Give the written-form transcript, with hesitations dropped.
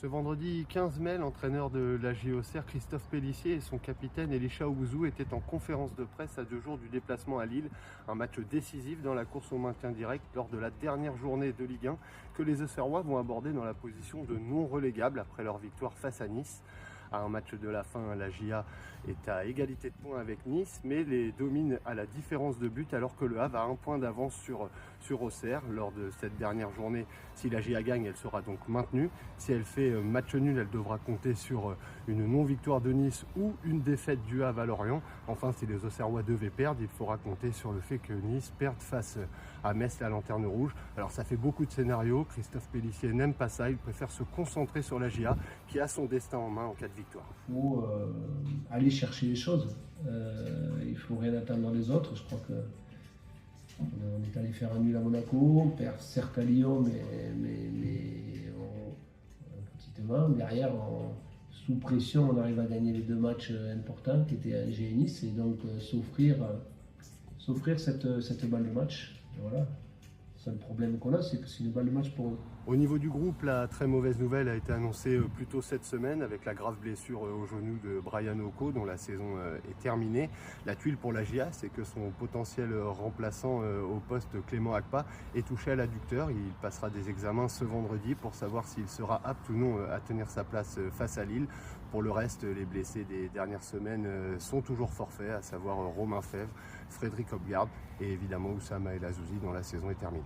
Ce vendredi 15 mai, l'entraîneur de la JOCR, Christophe Pélissier, et son capitaine Elisha Ouzou étaient en conférence de presse à 2 jours du déplacement à Lille. Un match décisif dans la course au maintien direct lors de la dernière journée de Ligue 1 que les Auxerrois vont aborder dans la position de non relégable après leur victoire face à Nice. À un match de la fin, la JA est à égalité de points avec Nice, mais les domine à la différence de but alors que le Havre a 1 point d'avance sur Auxerre. Lors de cette dernière journée, si la JA gagne, elle sera donc maintenue. Si elle fait match nul, elle devra compter sur une non-victoire de Nice ou une défaite du Havre à Lorient. Enfin, si les Auxerrois devaient perdre, il faudra compter sur le fait que Nice perde face à Metz, la lanterne rouge. Alors ça fait beaucoup de scénarios. Christophe Pélissier n'aime pas ça, il préfère se concentrer sur la JA qui a son destin en main en cas de victoire. Il faut aller chercher les choses. Il faut rien attendre des autres. Je crois que on est allé faire un nul à Monaco, on perd certes à Lyon, mais petitement. Derrière, sous pression, on arrive à gagner les 2 matchs importants qui étaient Angers et Nice, et donc s'offrir cette balle de match. Et voilà. Le seul problème qu'on a, c'est que c'est une balle de match pour eux. Au niveau du groupe, la très mauvaise nouvelle a été annoncée plus tôt cette semaine avec la grave blessure au genou de Brian Oko, dont la saison est terminée. La tuile pour la JA, c'est que son potentiel remplaçant au poste, Clément Akpa, est touché à l'adducteur. Il passera des examens ce vendredi pour savoir s'il sera apte ou non à tenir sa place face à Lille. Pour le reste, les blessés des dernières semaines sont toujours forfaits, à savoir Romain Fèvre, Frédéric Hopgard et évidemment Oussama El Azouzi, dont la saison est terminée.